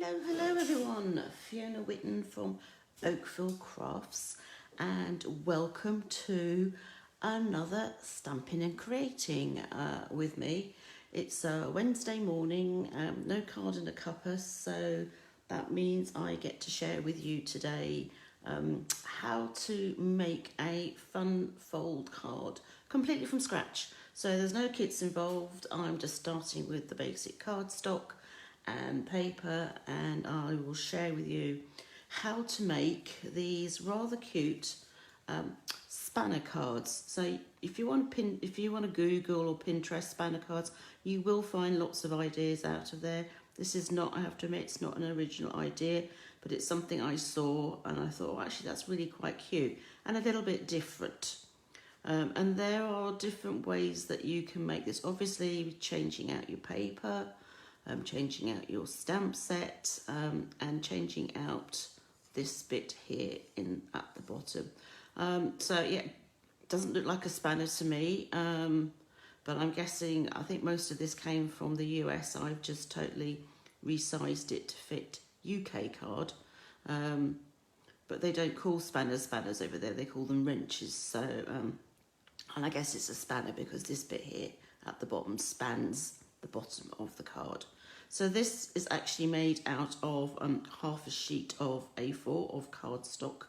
Hello everyone, Fiona Whitten from Oakville Crafts, and welcome to another Stamping and Creating with me. It's a Wednesday morning, no card and a cuppa, so that means I get to share with you today how to make a fun fold card completely from scratch. So there's no kits involved, I'm just starting with the basic cardstock and paper, and I will share with you how to make these rather cute spanner cards. So if you want to Google or Pinterest spanner cards, you will find lots of ideas out of there. This is not, I have to admit, it's not an original idea, but it's something I saw and I thought, oh, actually that's really quite cute and a little bit different. And there are different ways that you can make this. Obviously, changing out your paper, changing out your stamp set, and changing out this bit here at the bottom. So yeah, it doesn't look like a spanner to me, but I'm guessing, I think most of this came from the US. I've just totally resized it to fit UK card, but they don't call spanners over there, they call them wrenches. So, and I guess it's a spanner because this bit here at the bottom spans the bottom of the card. So this is actually made out of half a sheet of A4 of cardstock,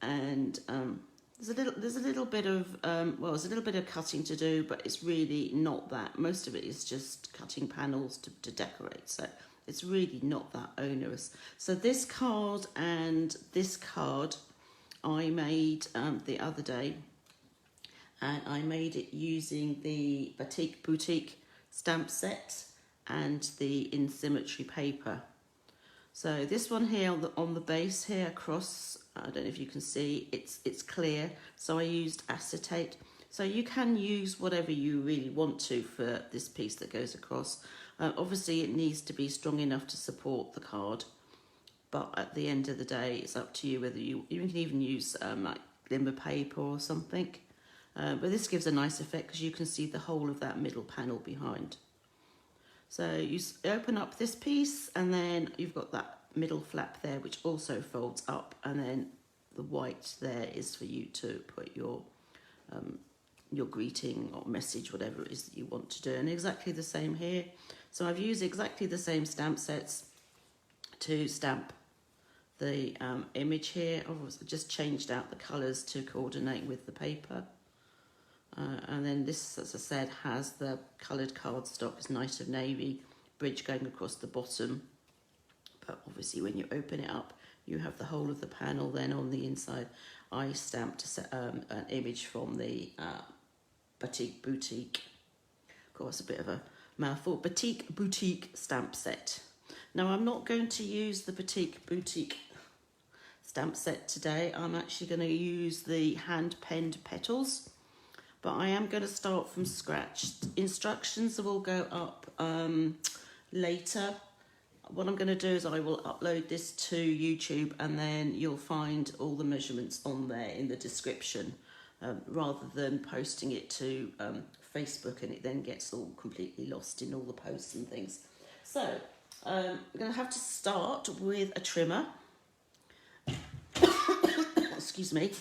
and there's a little bit of well, there's a little bit of cutting to do, but it's really not that. Most of it is just cutting panels to decorate, so it's really not that onerous. So this card and this card I made the other day, and I made it using the Batik Boutique stamp set and the In Symmetry paper. So this one here on the base here across, I don't know if you can see, it's clear, so I used acetate. So you can use whatever you really want to for this piece that goes across. Obviously it needs to be strong enough to support the card, but at the end of the day it's up to you whether you can even use like glimmer paper or something. But this gives a nice effect because you can see the whole of that middle panel behind. So you open up this piece and then you've got that middle flap there which also folds up, and then the white there is for you to put your greeting or message, whatever it is that you want to do. And exactly the same here. So I've used exactly the same stamp sets to stamp the image here. I've just changed out the colours to coordinate with the paper. And then this, as I said, has the coloured cardstock, it's nice of navy, bridge going across the bottom. But obviously when you open it up, you have the whole of the panel. Then on the inside, I stamped an image from the Batik Boutique. Of course, a bit of a mouthful. Batik Boutique stamp set. Now, I'm not going to use the Batik Boutique stamp set today. I'm actually going to use the hand-penned Petals. But I am going to start from scratch. Instructions will go up later. What I'm going to do is I will upload this to YouTube, and then you'll find all the measurements on there in the description, rather than posting it to Facebook and it then gets all completely lost in all the posts and things. So we're going to have to start with a trimmer. Excuse me.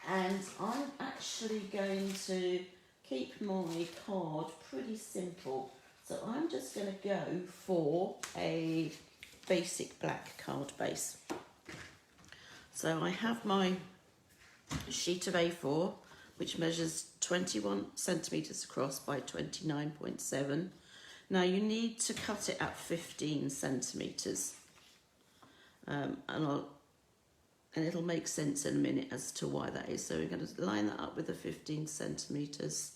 And I'm actually going to keep my card pretty simple. So I'm just going to go for a basic black card base. So I have my sheet of A4, which measures 21 centimetres across by 29.7. Now you need to cut it at 15 centimetres. And it'll make sense in a minute as to why that is. So we're going to line that up with the 15 centimetres,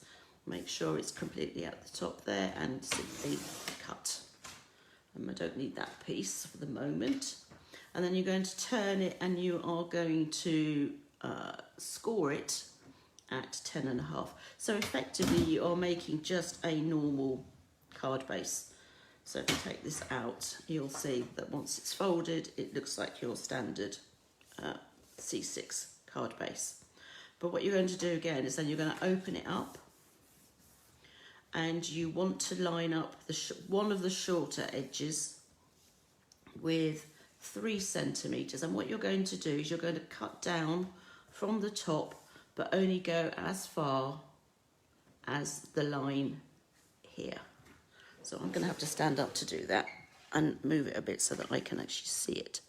make sure it's completely at the top there, and simply cut. I don't need that piece for the moment. And then you're going to turn it, and you are going to score it at 10.5. So effectively you are making just a normal card base. So if you take this out, you'll see that once it's folded, it looks like your standard C6 card base. But what you're going to do again is then you're going to open it up, and you want to line up one of the shorter edges with 3 centimetres. And what you're going to do is you're going to cut down from the top, but only go as far as the line here. So I'm going to have to stand up to do that and move it a bit so that I can actually see it.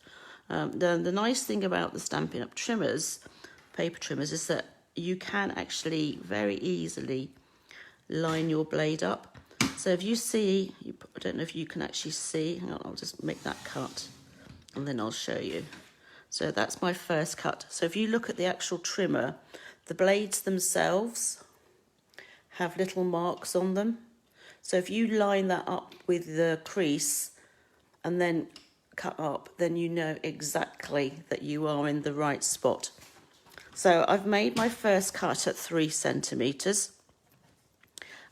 The nice thing about the Stampin' Up! Trimmers, paper trimmers, is that you can actually very easily line your blade up. So if you see, I don't know if you can actually see, hang on, I'll just make that cut and then I'll show you. So that's my first cut. So if you look at the actual trimmer, the blades themselves have little marks on them. So if you line that up with the crease and then cut up, then you know exactly that you are in the right spot. So I've made my first cut at 3 centimetres,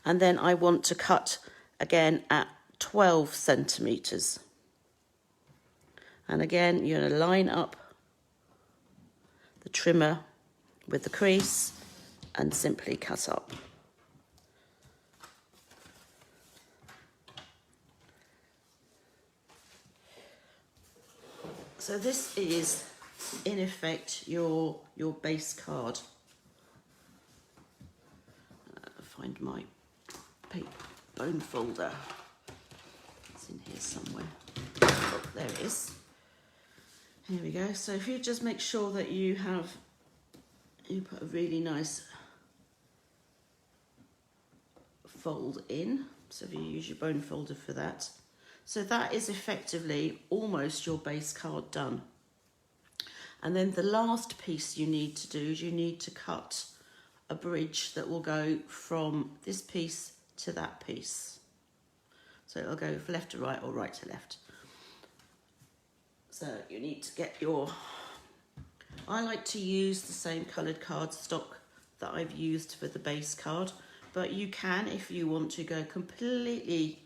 and then I want to cut again at 12 centimetres. And again, you're going to line up the trimmer with the crease and simply cut up. So this is, in effect, your base card. Find my paper bone folder. It's in here somewhere. Oh, there it is. Here we go. So if you just make sure that you put a really nice fold in. So if you use your bone folder for that. So that is effectively almost your base card done. And then the last piece you need to do is you need to cut a bridge that will go from this piece to that piece. So it'll go from left to right or right to left. So you need to get I like to use the same coloured cardstock that I've used for the base card, but you can, if you want to, go completely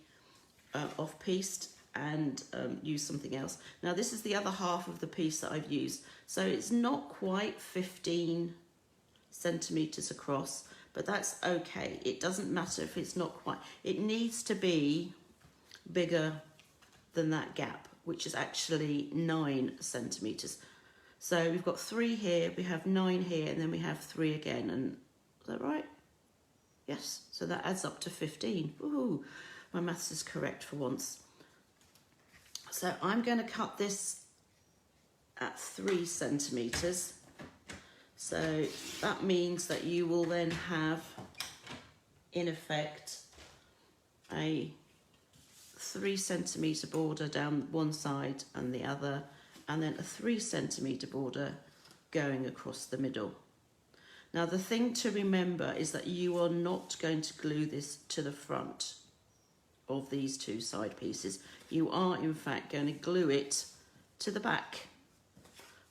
off-pieced and use something else. Now this is the other half of the piece that I've used, so it's not quite 15 centimetres across, but that's okay. It doesn't matter if it's not quite. It needs to be bigger than that gap, which is actually 9 centimetres. So we've got 3 here, we have 9 here, and then we have 3 again. And is that right? Yes. So that adds up to 15. Ooh, my maths is correct for once. So I'm going to cut this at 3 centimetres. So that means that you will then have, in effect, a 3 centimetre border down one side and the other, and then a 3 centimetre border going across the middle. Now the thing to remember is that you are not going to glue this to the front of these 2 side pieces. You are in fact going to glue it to the back,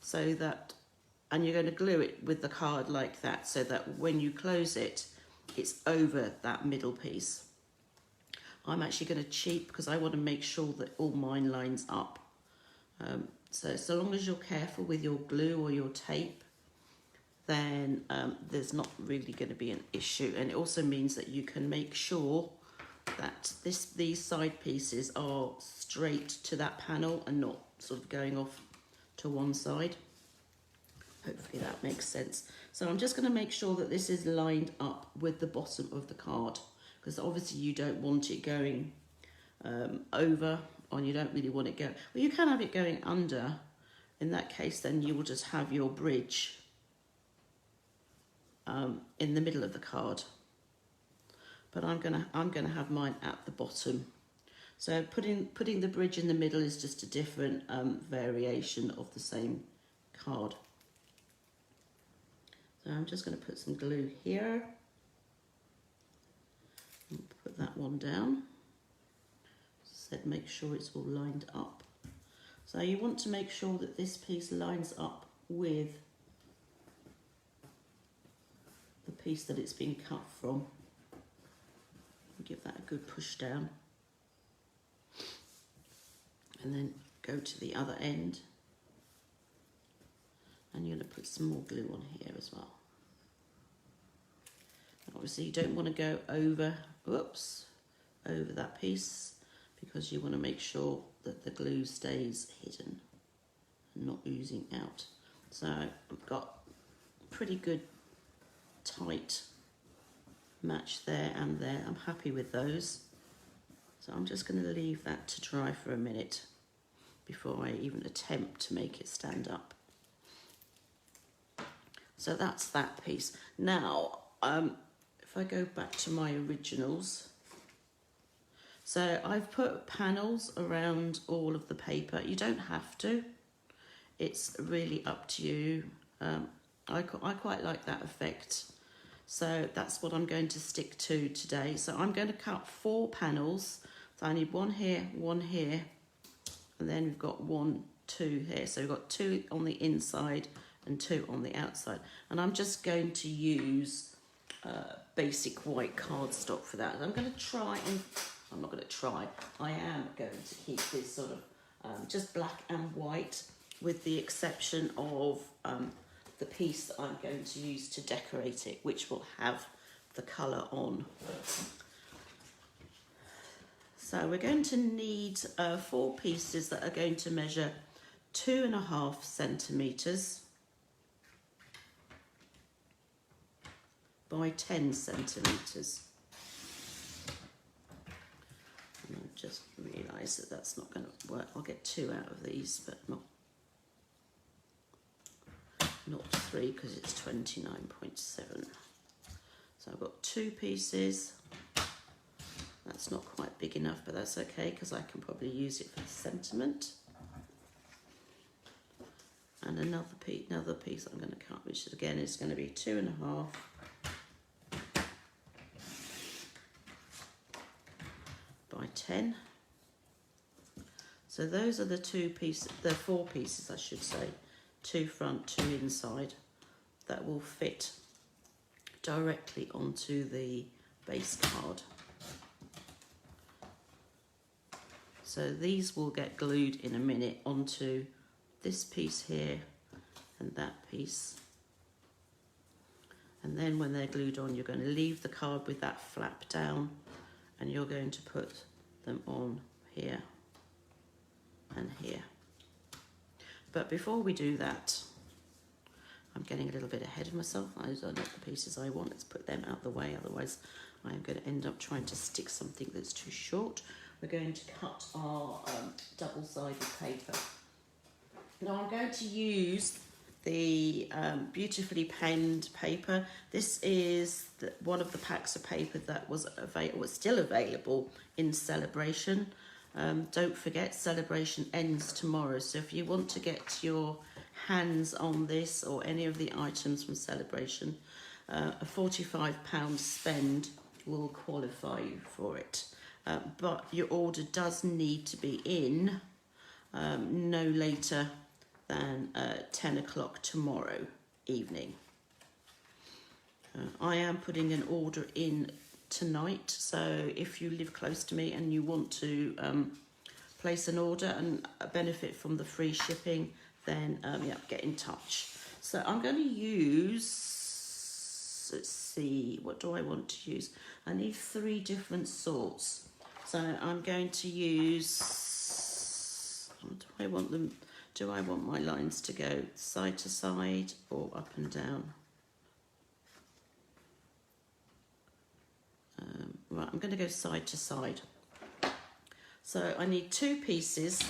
so that, and you're going to glue it with the card like that, so that when you close it, it's over that middle piece. I'm actually going to cheat because I want to make sure that all mine lines up. So long as you're careful with your glue or your tape, then there's not really going to be an issue. And it also means that you can make sure that these side pieces are straight to that panel and not sort of going off to one side. Hopefully that makes sense. So I'm just going to make sure that this is lined up with the bottom of the card, because obviously you don't want it going over, or you don't really want it going, well, you can have it going under. In that case, then you will just have your bridge in the middle of the card. But I'm gonna have mine at the bottom. So putting the bridge in the middle is just a different variation of the same card. So I'm just going to put some glue here. Put that one down. Said make sure it's all lined up. So you want to make sure that this piece lines up with the piece that it's been cut from. Give that a good push down. And then go to the other end. And you're going to put some more glue on here as well. Obviously you don't want to go over whoops, over that piece, because you want to make sure that the glue stays hidden and not oozing out. So I've got pretty good tight match there and there. I'm happy with those. So I'm just going to leave that to dry for a minute before I even attempt to make it stand up. So that's that piece. Now, if I go back to my originals, so I've put panels around all of the paper. You don't have to. It's really up to you. I quite like that effect. So that's what I'm going to stick to today. So I'm going to cut 4 panels. So I need one here, and then we've got 1, 2 here. So we've got 2 on the inside and 2 on the outside. And I'm just going to use basic white cardstock for that. And I'm going to try and, I'm not going to try, I am going to keep this sort of just black and white, with the exception of the piece that I'm going to use to decorate it, which will have the colour on. So we're going to need 4 pieces that are going to measure 2.5 centimetres by 10 centimetres. And I just realised that that's not going to work. I'll get 2 out of these, but not 3, because it's 29.7. So I've got 2 pieces. That's not quite big enough, but that's okay, because I can probably use it for the sentiment. And another piece I'm going to cut, which again is going to be 2.5 by 10. So those are the 4 pieces, I should say. 2 front, 2 inside, that will fit directly onto the base card. So these will get glued in a minute onto this piece here and that piece. And then when they're glued on, you're going to leave the card with that flap down, and you're going to put them on here and here. But before we do that, I'm getting a little bit ahead of myself. Those are not the pieces I want. Let's put them out of the way, otherwise I'm going to end up trying to stick something that's too short. We're going to cut our double-sided paper. Now I'm going to use the beautifully penned paper. This is one of the packs of paper that was still available in Celebration. Don't forget, Celebration ends tomorrow, so if you want to get your hands on this or any of the items from Celebration, a £45 spend will qualify you for it. But your order does need to be in no later than 10 o'clock tomorrow evening. I am putting an order in tonight, so if you live close to me and you want to place an order and benefit from the free shipping, then yeah, get in touch. So I'm going to use, let's see, what do I want to use? I need 3 different sorts. So I'm going to use, do I want my lines to go side to side or up and down? Right, I'm going to go side to side. So I need 2 pieces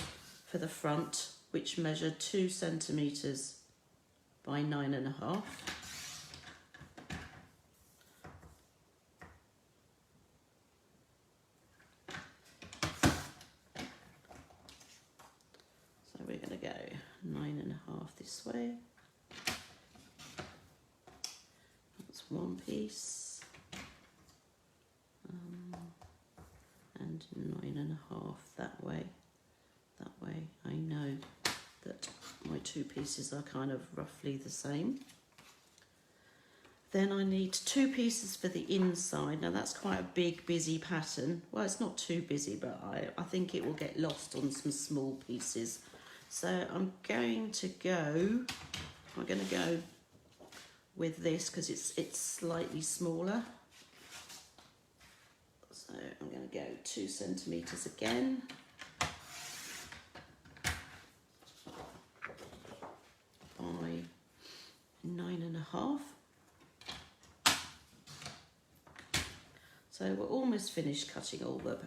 for the front, which measure 2 centimetres by 9.5. So we're going to go 9.5 this way. That's 1 piece. And 9.5 that way. That way I know that my 2 pieces are kind of roughly the same. Then I need 2 pieces for the inside. Now that's quite a big, busy pattern. Well, it's not too busy, but I think it will get lost on some small pieces. So I'm going to go with this because it's slightly smaller. So I'm going to go 2 centimetres again. By 9.5. So we're almost finished cutting all the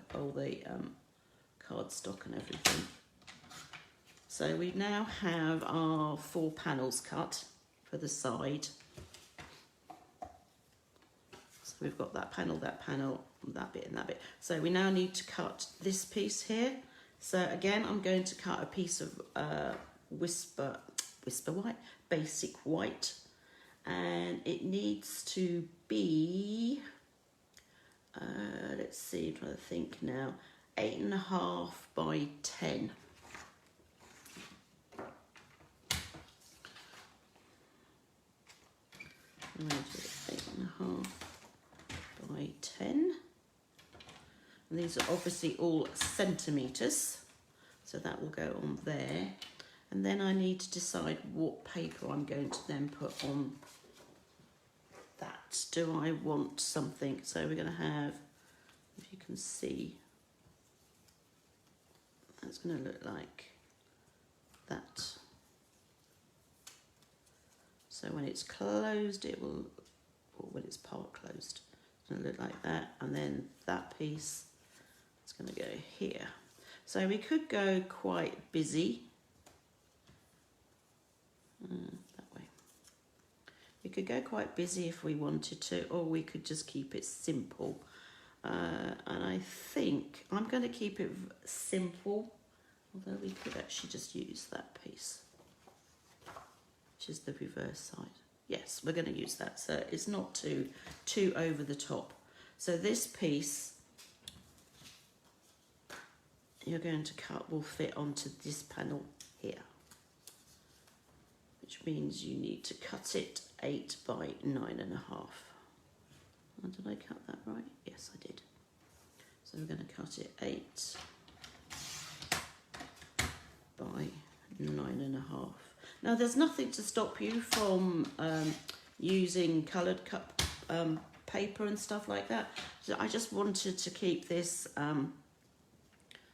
cardstock and everything. So we now have our 4 panels cut for the side. So we've got that panel, that bit and that bit. So we now need to cut this piece here. So again, I'm going to cut a piece of Whisper White, basic white. And it needs to be, let's see, I'm trying to think now, 8.5 by 10. I'm going to do 8.5 by 10. And these are obviously all centimetres, so that will go on there. And then I need to decide what paper I'm going to then put on that. Do I want something? So we're going to have, if you can see, that's going to look like that. So when it's closed, it will, or when it's part closed, it's going to look like that. And then that piece is going to go here. So we could go quite busy. That way. We could go quite busy if we wanted to, or we could just keep it simple. And I think I'm going to keep it simple, although we could actually just use that piece, which is the reverse side. Yes, we're going to use that, so it's not too over the top. So this piece you're going to cut will fit onto this panel here, which means you need to cut it 8 by 9.5. Oh, did I cut that right? Yes, I did. So we're going to cut it 8 by 9.5. Now there's nothing to stop you from using coloured paper and stuff like that. So I just wanted to keep this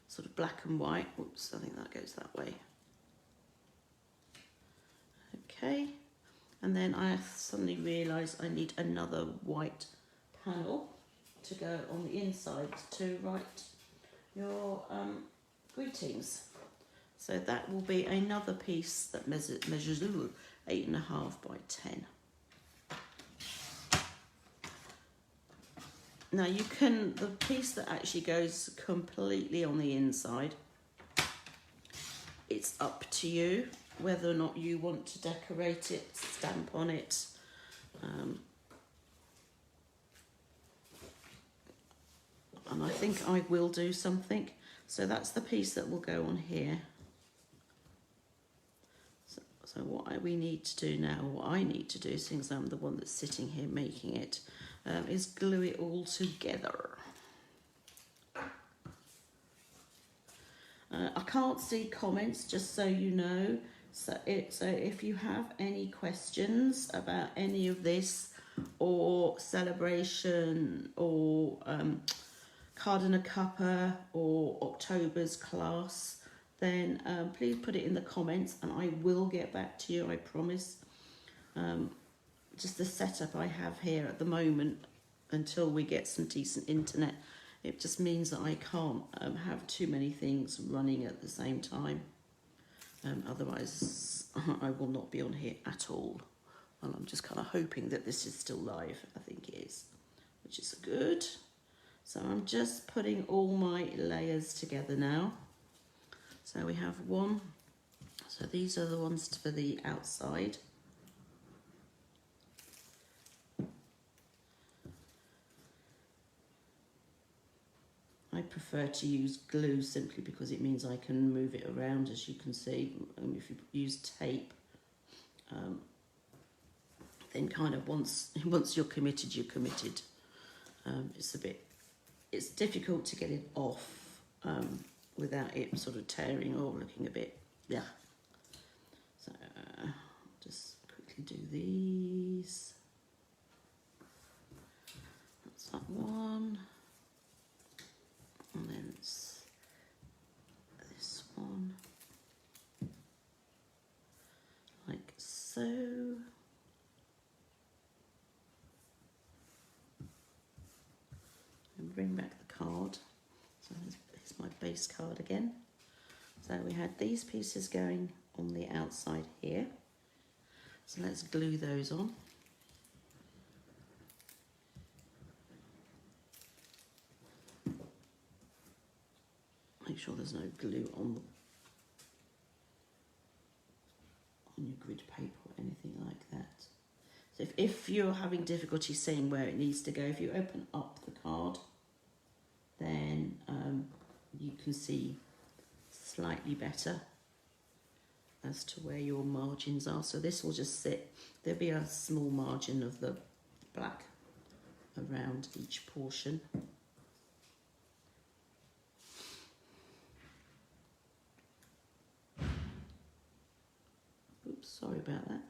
sort of black and white. Oops, I think that goes that way. Okay, and then I suddenly realised I need another white panel to go on the inside to write your greetings. So that will be another piece that measures 8.5 by 10. Now you can, the piece that actually goes completely on the inside, it's up to you whether or not you want to decorate it, stamp on it. And I think I will do something. So that's the piece that will go on here. So what we need to do now, what I need to do, since I'm the one that's sitting here making it, is glue it all together. I can't see comments, just so you know. So if you have any questions about any of this, or celebration, or card and a cuppa, or October's class, then please put it in the comments and I will get back to you, I promise. Just the setup I have here at the moment, until we get some decent internet, it just means that I can't have too many things running at the same time. Otherwise I will not be on here at all. Well, I'm just kind of hoping that this is still live. I think it is, which is good. So I'm just putting all my layers together now. So we have one. So these are the ones for the outside. I prefer to use glue simply because it means I can move it around, as you can see. If you use tape, then kind of once you're committed, you're committed. It's difficult to get it off without it sort of tearing or looking a bit, yeah. So just quickly do these. That's that one. so. And bring back the card. So here's my base card again. So we had these pieces going on the outside here. So let's glue those on. Make sure there's no glue on your grid paper or anything like that. So if you're having difficulty seeing where it needs to go, if you open up the card, then you can see slightly better as to where your margins are. So this will just sit, there'll be a small margin of the black around each portion. Oops, sorry about that.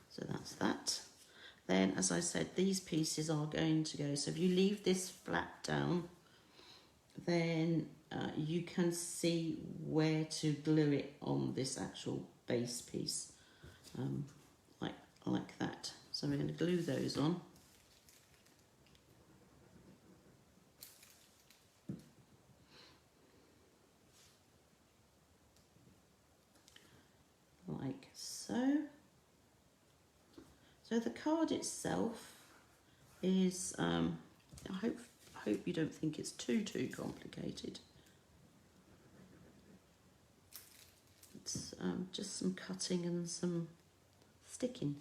So that's that. Then, as I said, these pieces are going to go. So if you leave this flat down, then you can see where to glue it on this actual base piece, like that. So we're going to glue those on. Like so. So the card itself is, I hope you don't think it's too complicated. It's just some cutting and some sticking.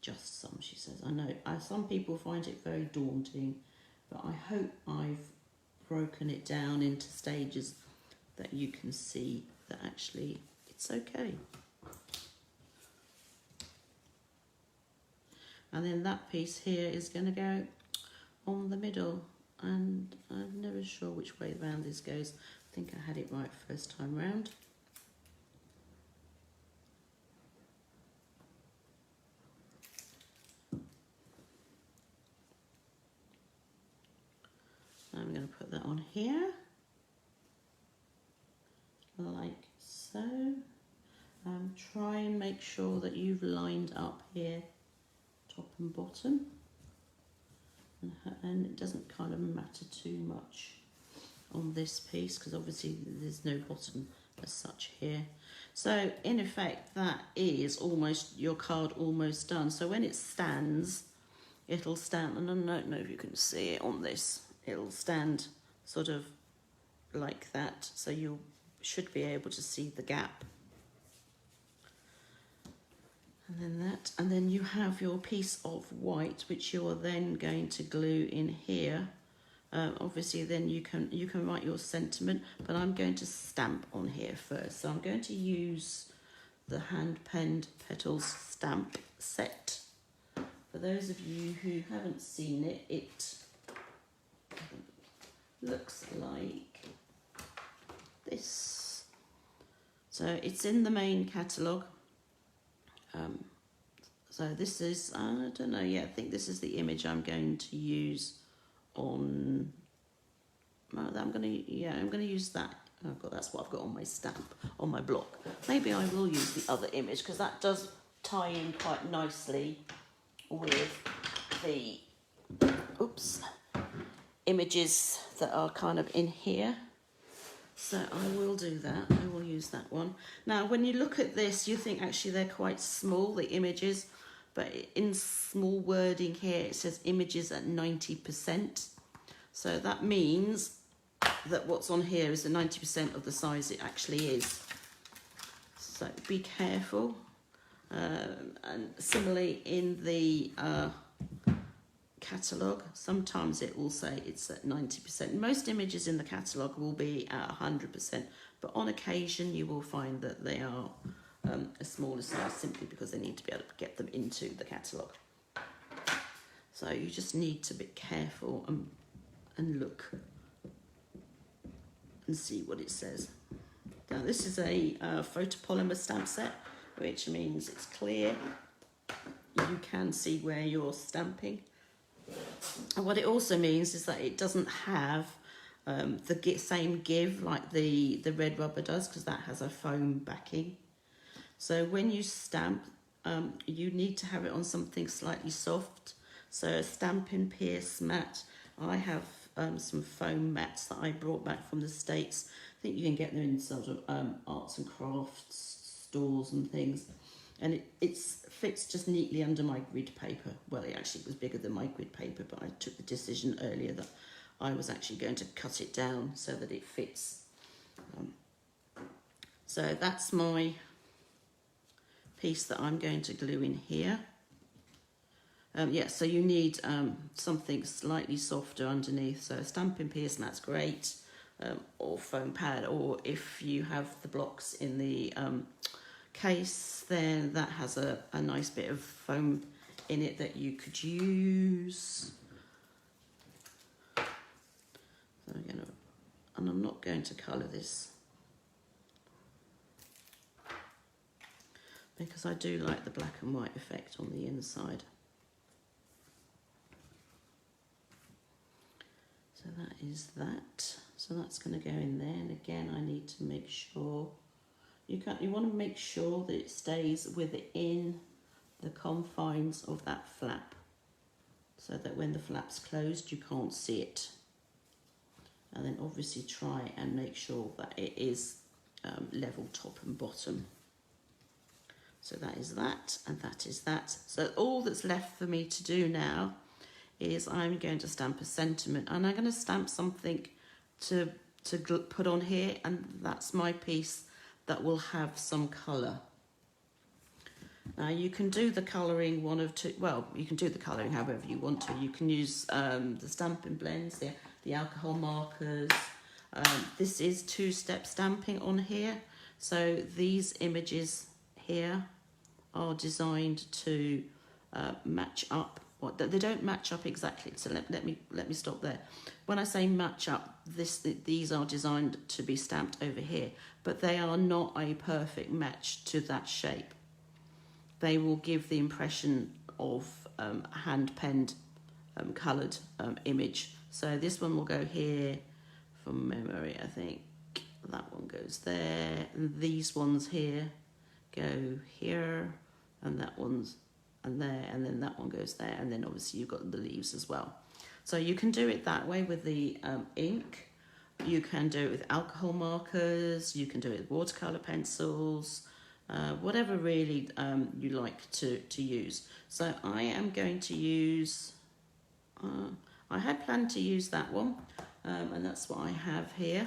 Just some, she says. I know, some people find it very daunting, but I hope I've broken it down into stages that you can see that actually it's okay. And then that piece here is going to go on the middle, and I'm never sure which way round this goes. I think I had it right first time round. I'm going to put that on here, like so. Try and make sure that you've lined up here, top and bottom, and it doesn't kind of matter too much on this piece because obviously there's no bottom as such here. So in effect that is almost your card almost done. So when it stands, it'll stand, and I don't know if you can see it on this, it'll stand sort of like that, so you should be able to see the gap. And then that, and then you have your piece of white which you're then going to glue in here. Obviously then you can write your sentiment, but I'm going to stamp on here first. So I'm going to use the hand-penned Petals stamp set. For those of you who haven't seen it, it looks like this. So it's in the main catalogue. So this is, I don't know, yeah, I think this is the image I'm going to use on, I'm going to use that. Oh God, that's what I've got on my stamp, on my block. Maybe I will use the other image because that does tie in quite nicely with the, images that are kind of in here. So I will do that, I will use that one. Now when you look at this, you think actually they're quite small, the images, but in small wording here it says images at 90%. So that means that what's on here is the 90% of the size it actually is. So be careful. And similarly in the catalogue, sometimes it will say it's at 90%. Most images in the catalogue will be at 100%, but on occasion you will find that they are a smaller size simply because they need to be able to get them into the catalogue. So you just need to be careful and look and see what it says. Now this is a photopolymer stamp set, which means it's clear. You can see where you're stamping. And what it also means is that it doesn't have the same give like the red rubber does, because that has a foam backing. So when you stamp, you need to have it on something slightly soft. So a Stampin' Pierce mat. I have some foam mats that I brought back from the States. I think you can get them in sort of arts and crafts stores and things. And it fits just neatly under my grid paper. Well, it actually was bigger than my grid paper, but I took the decision earlier that I was actually going to cut it down so that it fits. So that's my piece that I'm going to glue in here. Yeah, so you need something slightly softer underneath. So a Stampin' Pierce mat's great, or foam pad, or if you have the blocks in the case, then that has a nice bit of foam in it that you could use. So I'm not going to colour this because I do like the black and white effect on the inside. So that is that. So that's going to go in there, and again I need to make sure you want to make sure that it stays within the confines of that flap, so that when the flap's closed you can't see it. And then obviously try and make sure that it is level top and bottom. So that is that, and that is that. So all that's left for me to do now is I'm going to stamp a sentiment, and I'm going to stamp something to put on here, and that's my piece that will have some colour. Now you can do the colouring one of two, well, you can do the colouring however you want to. You can use the Stampin' blends, the alcohol markers. This is two-step stamping on here, so these images here are designed to match up. They don't match up exactly, so let me stop there. When I say match up, these are designed to be stamped over here, but they are not a perfect match to that shape. They will give the impression of a hand-penned coloured image. So this one will go here from memory, I think. That one goes there, and these ones here go here, and that one's and there, and then that one goes there, and then obviously you've got the leaves as well. So you can do it that way with the ink. You can do it with alcohol markers, you can do it with watercolour pencils, whatever really you like to use. So I am going to use, I had planned to use that one, and that's what I have here.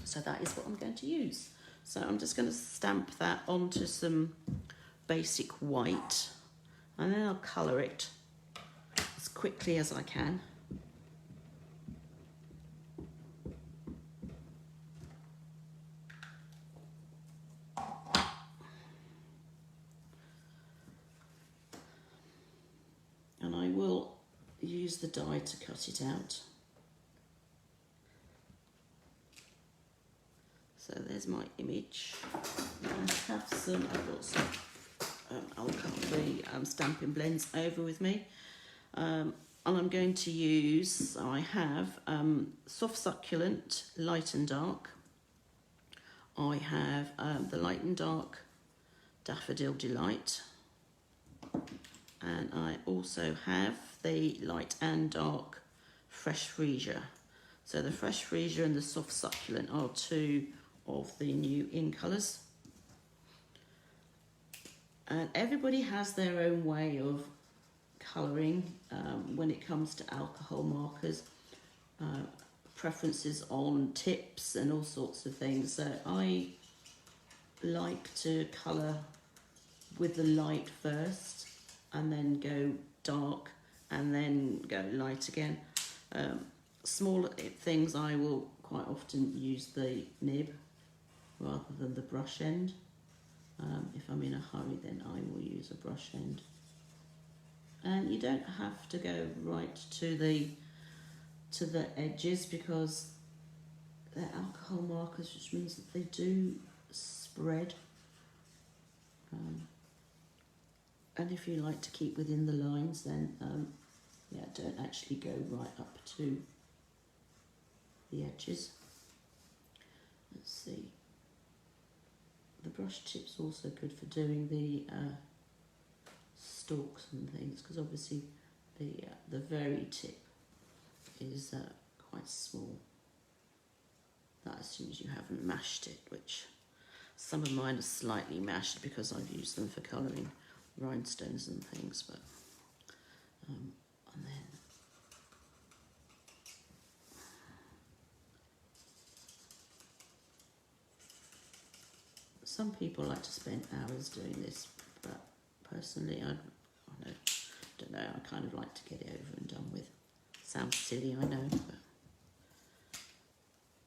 So that is what I'm going to use. So I'm just going to stamp that onto some basic white, and then I'll colour it as quickly as I can. And I will use the die to cut it out. So there's my image. I've got some Stampin' blends over with me. And I'm going to use, I have Soft Succulent, Light and Dark. I have the Light and Dark Daffodil Delight. And I also have the Light and Dark Fresh Freesia. So the Fresh Freesia and the Soft Succulent are two of the new in colours. And everybody has their own way of colouring when it comes to alcohol markers, preferences on tips and all sorts of things. So I like to colour with the light first and then go dark and then go light again. Smaller things I will quite often use the nib rather than the brush end. If I'm in a hurry, then I will use a brush end. And you don't have to go right to the edges because they're alcohol markers, which means that they do spread. And if you like to keep within the lines, then yeah, don't actually go right up to the edges. Let's see. The brush tip's also good for doing the stalks and things, because obviously the very tip is quite small. That assumes you haven't mashed it, which some of mine are slightly mashed because I've used them for colouring rhinestones and things, but and then some people like to spend hours doing this, but personally I don't know, I kind of like to get it over and done with. Sounds silly, I know, but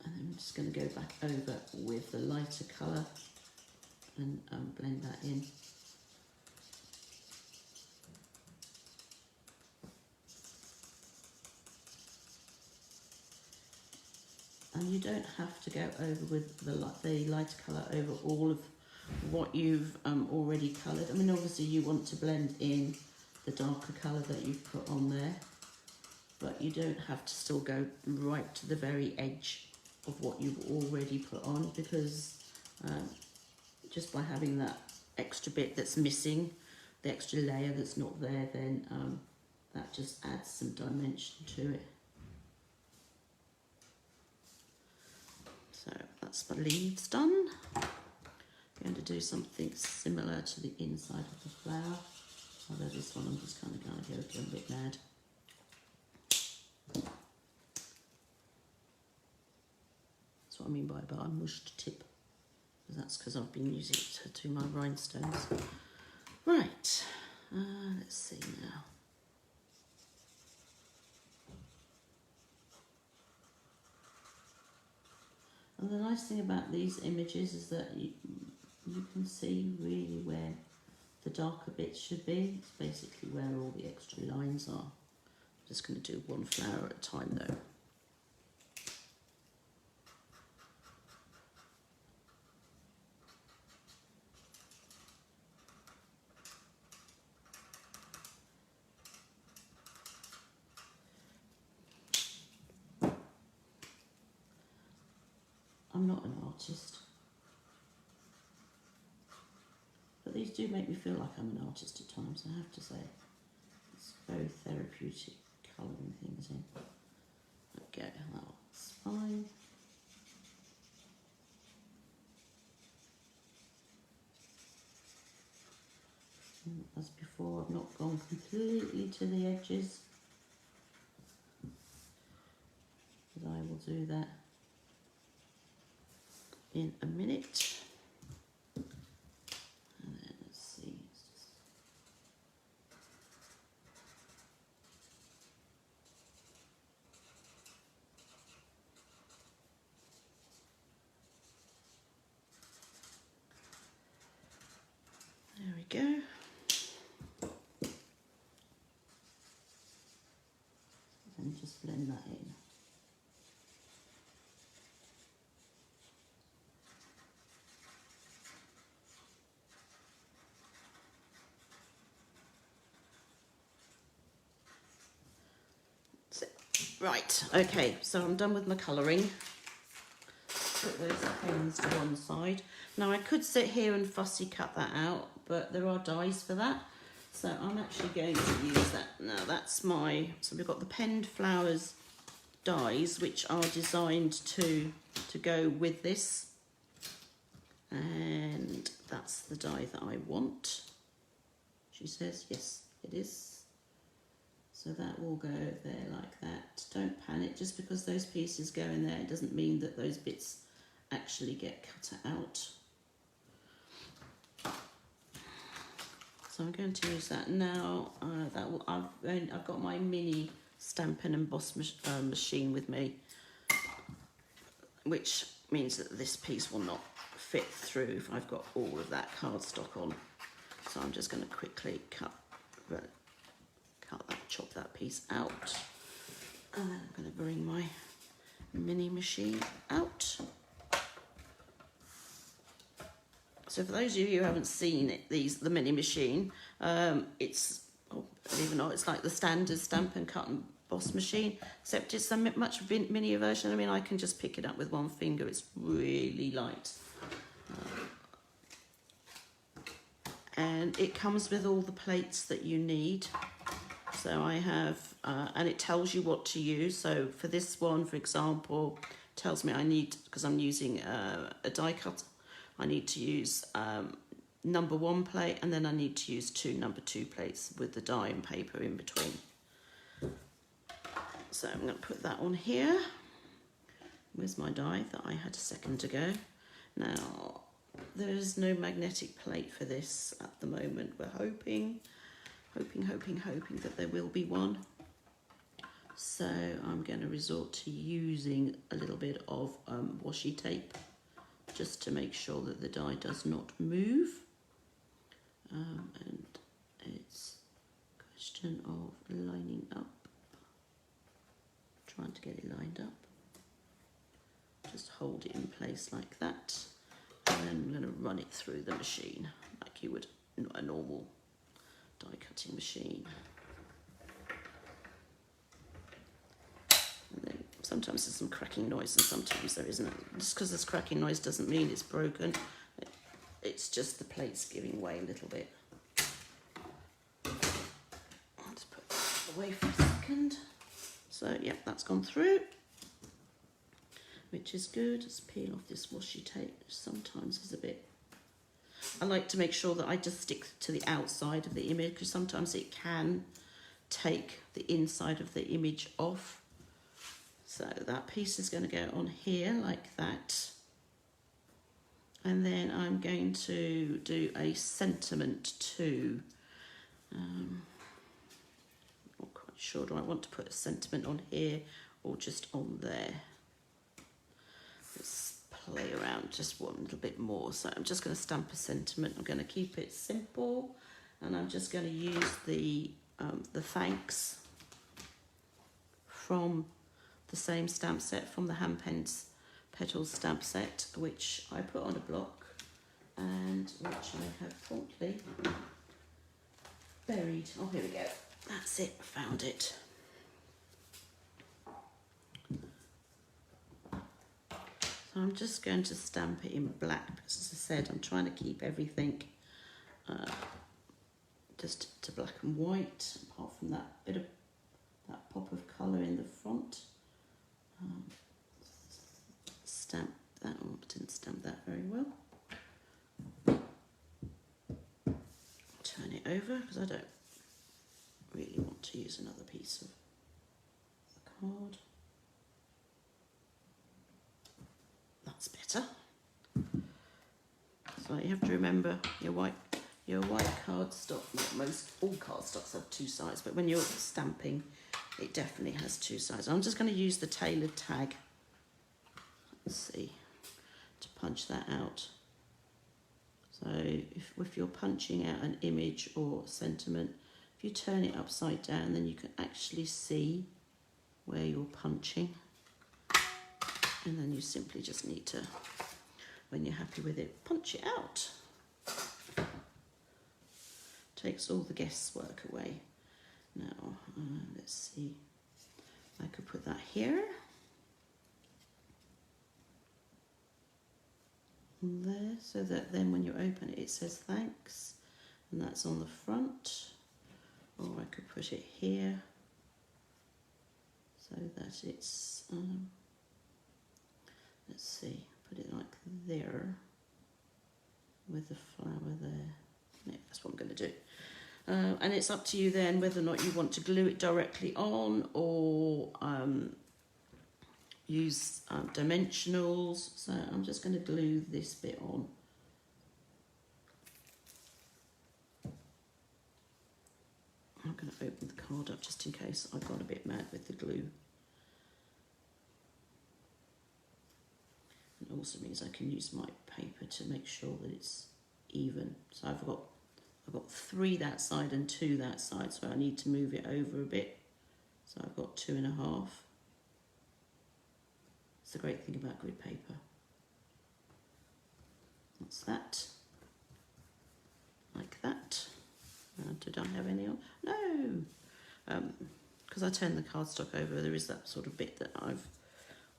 and then I'm just going to go back over with the lighter colour and blend that in. And you don't have to go over with the lighter colour over all of what you've already coloured. I mean, obviously you want to blend in the darker colour that you've put on there, but you don't have to still go right to the very edge of what you've already put on, because just by having that extra bit that's missing, the extra layer that's not there, then that just adds some dimension to it. So that's my leaves done. I'm going to do something similar to the inside of the flower, although this one I'm just kind of going to go a bit mad. That's what I mean by a mushed tip. That's because I've been using it to do my rhinestones. Right, let's see now. And the nice thing about these images is that you can see really where the darker bits should be. It's basically where all the extra lines are. I'm just going to do one flower at a time though. I'm not an artist, but these do make me feel like I'm an artist at times, I have to say. It's very therapeutic colouring things in. Okay, that's fine. And as before, I've not gone completely to the edges, but I will do that in a minute. And then let's see. There we go. And just blend that in. Right, okay, so I'm done with my colouring. Put those pens to one side. Now I could sit here and fussy cut that out, but there are dies for that. So I'm actually going to use that. Now that's so we've got the penned flowers dies, which are designed to go with this. And that's the die that I want. She says, yes, it is. So that will go there like that. Don't panic, just because those pieces go in there, it doesn't mean that those bits actually get cut out. So I'm going to use that now. I've got my mini Stampin' and Emboss machine with me, which means that this piece will not fit through if I've got all of that cardstock on. So I'm just going to quickly chop that piece out. And then I'm going to bring my mini machine out. So for those of you who haven't seen it, the mini machine, it's, believe it or not, it's like the standard Stampin' cut and Boss machine, except it's a much minier version. I mean, I can just pick it up with one finger. It's really light. And it comes with all the plates that you need. So I have, and it tells you what to use. So for this one, for example, tells me I need, because I'm using a die cutter, I need to use number 1 plate, and then I need to use 2 number 2 plates with the die and paper in between. So I'm going to put that on here. Where's my die that I had a second ago? Now, there is no magnetic plate for this at the moment. We're hoping that there will be one. So I'm going to resort to using a little bit of washi tape just to make sure that the die does not move. And it's a question of lining up. Trying to get it lined up. Just hold it in place like that. And then I'm going to run it through the machine like you would a normal die cutting machine. And then sometimes there's some cracking noise and sometimes there isn't. Just because there's cracking noise doesn't mean it's broken. It's just the plate's giving way a little bit. I'll just put that away for a second. So, yep, that's gone through, which is good. Let's peel off this washi tape, which sometimes is a bit... I like to make sure that I just stick to the outside of the image, because sometimes it can take the inside of the image off. So that piece is going to go on here like that. And then I'm going to do a sentiment too. Not quite sure, do I want to put a sentiment on here or just on there? Let's play around just one little bit more. So I'm just going to stamp a sentiment. I'm going to keep it simple, and I'm just going to use the thanks from the same stamp set, from the Hand Pens Petals stamp set, which I put on a block and which I have promptly buried. Oh, here we go. That's it, found it. So I'm just going to stamp it in black, because as I said, I'm trying to keep everything just to black and white, apart from that bit of that pop of colour in the front. Stamp that, oh, didn't stamp that very well. Turn it over, because I don't really want to use another piece of the card. That's better. So you have to remember your white cardstock. Most all cardstocks have 2 sides, but when you're stamping, it definitely has 2 sides. I'm just going to use the tailored tag. Let's see, to punch that out. So if you're punching out an image or sentiment, if you turn it upside down, then you can actually see where you're punching. And then you simply just need to, when you're happy with it, punch it out. Takes all the guesswork away. Now, let's see, I could put that here. There, so that then when you open it, it says thanks, and that's on the front. Or I could put it here, so that it's, let's see, put it like there, with the flower there. Yeah, that's what I'm going to do. And it's up to you then whether or not you want to glue it directly on or use dimensionals. So I'm just going to glue this bit on. I'm going to open the card up just in case I've gone a bit mad with the glue. It also means I can use my paper to make sure that it's even. So I've got 3 that side and 2 that side, so I need to move it over a bit. So I've got 2.5. It's the great thing about grid paper. That's that. Like that. Did I have any on? No! because I turned the cardstock over, there is that sort of bit that I've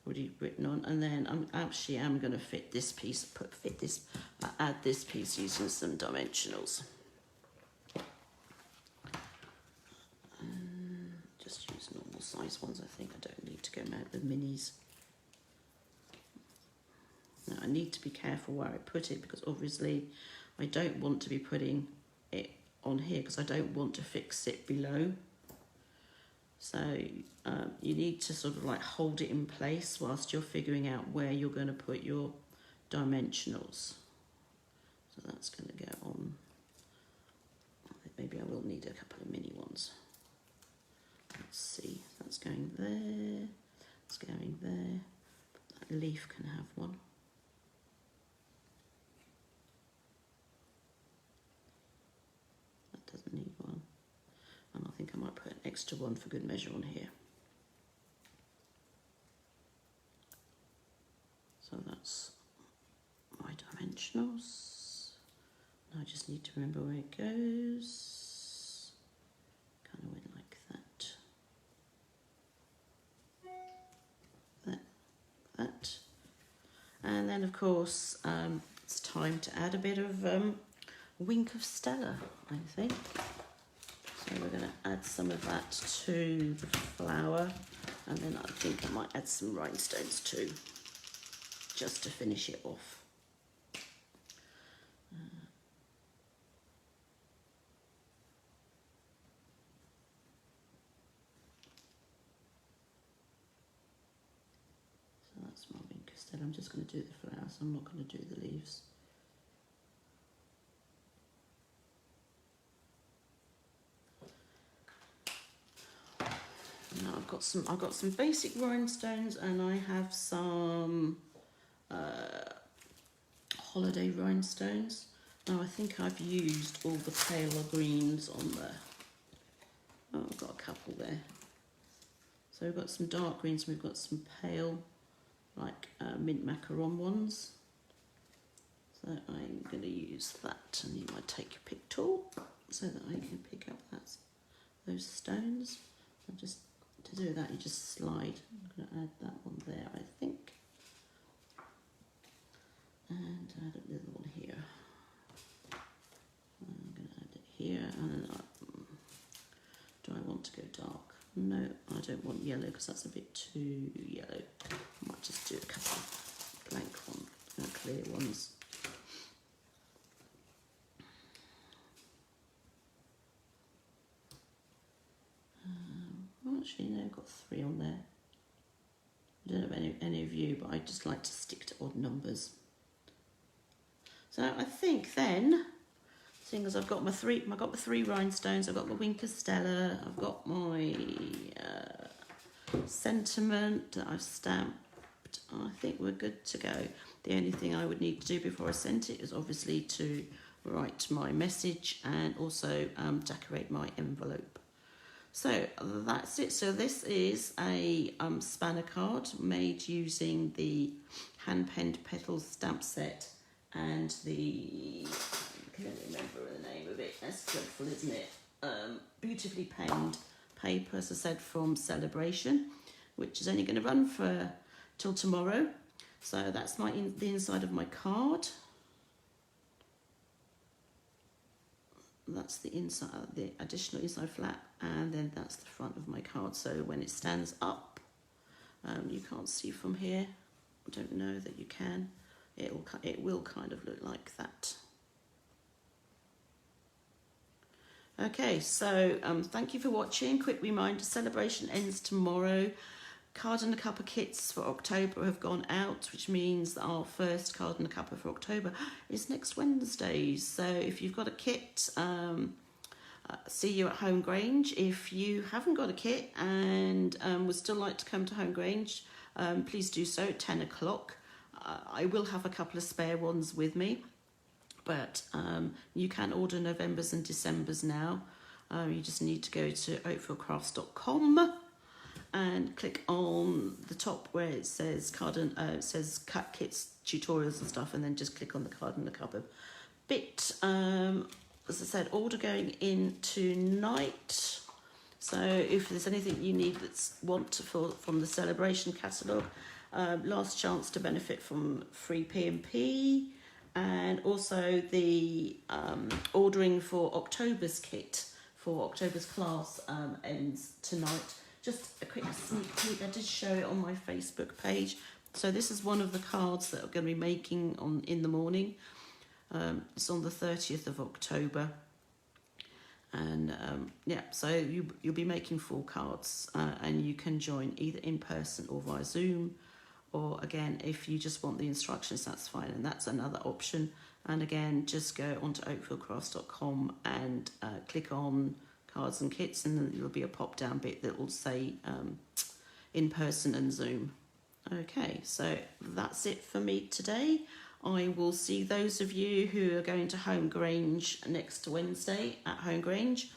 already written on, and then I'm going to fit this piece, add this piece using some dimensionals. Just use normal size ones, I think. I don't need to go mad with minis. Now I need to be careful where I put it, because obviously I don't want to be putting it on here because I don't want to fix it below. So you need to sort of like hold it in place whilst you're figuring out where you're going to put your dimensionals. So that's going to go on. Maybe I will need a couple of mini ones. Let's see, that's going there, it's going there. That leaf can have one. That doesn't need one. And I think I might put an extra one for good measure on here. So that's my dimensionals. Now I just need to remember where it goes. Kind of went like that. That. And then of course it's time to add a bit of wink of Stella, I think. So we're going to add some of that to the flower, and then I think I might add some rhinestones too, just to finish it off. So that's my wink of Stella. I'm just going to do the flowers, I'm not going to do the leaves. Now I've got some basic rhinestones, and I have some holiday rhinestones. Now I think I've used all the paler greens on there. Oh, I've got a couple there. So we've got some dark greens, and we've got some pale, like mint macaron ones. So I'm going to use that, and you might take your pick tool so that I can pick up those stones. So just to do that, you just slide. I'm going to add that one there, I think, and add a little one here. I'm going to add it here, and then do I want to go dark? No, I don't want yellow because that's a bit too yellow. I might just do a couple of blank ones, clear ones. Actually, no, I've got 3 on there. I don't know if any of you, but I just like to stick to odd numbers. So I think then, seeing as I've got my 3 rhinestones, I've got my wink of Stella, I've got my sentiment that I've stamped, I think we're good to go. The only thing I would need to do before I sent it is obviously to write my message and also decorate my envelope. So that's it. So this is a spanner card made using the hand-penned Petals stamp set and the, I can't remember the name of it, that's dreadful, isn't it? Beautifully penned paper, as I said, from Celebration, which is only going to run for till tomorrow. So that's the inside of my card. That's the inside, the additional inside flap, and then that's the front of my card. So when it stands up, you can't see from here. I don't know that you can. It will kind of look like that. Okay, so thank you for watching. Quick reminder: Celebration ends tomorrow. Card and a Cuppa kits for October have gone out, which means that our first Card and a Cuppa for October is next Wednesday. So if you've got a kit, see you at Home Grange. If you haven't got a kit and would still like to come to Home Grange, please do so at 10 o'clock. I will have a couple of spare ones with me, but you can order November's and December's now. You just need to go to oakfieldcrafts.com and click on the top where it says it says cut kits, tutorials and stuff, and then just click on the Card and the Cuppa bit. As I said, order going in tonight. So if there's anything you need from the celebration catalogue, last chance to benefit from free P&P, and also the ordering for October's kit for October's class ends tonight. Just a quick sneak peek, I did show it on my Facebook page. So this is one of the cards that I'm going to be making in the morning. It's on the 30th of October. And yeah, so you'll be making 4 cards, and you can join either in person or via Zoom, or again, if you just want the instructions, that's fine, and that's another option. And again, just go onto oakfieldcrafts.com and click on cards and kits, and then there'll be a pop down bit that will say in person and Zoom. Okay, so that's it for me today. I will see those of you who are going to Home Grange next Wednesday at Home Grange,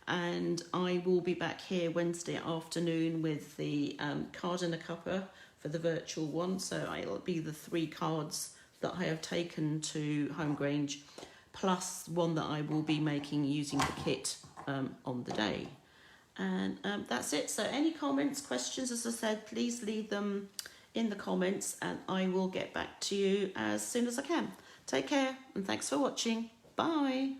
and I will be back here Wednesday afternoon with the card and a cuppa for the virtual one. So it'll be the 3 cards that I have taken to Home Grange, plus one that I will be making using the kit on the day. And that's it. So any comments, questions, as I said, please leave them in the comments, and I will get back to you as soon as I can. Take care, and thanks for watching. Bye.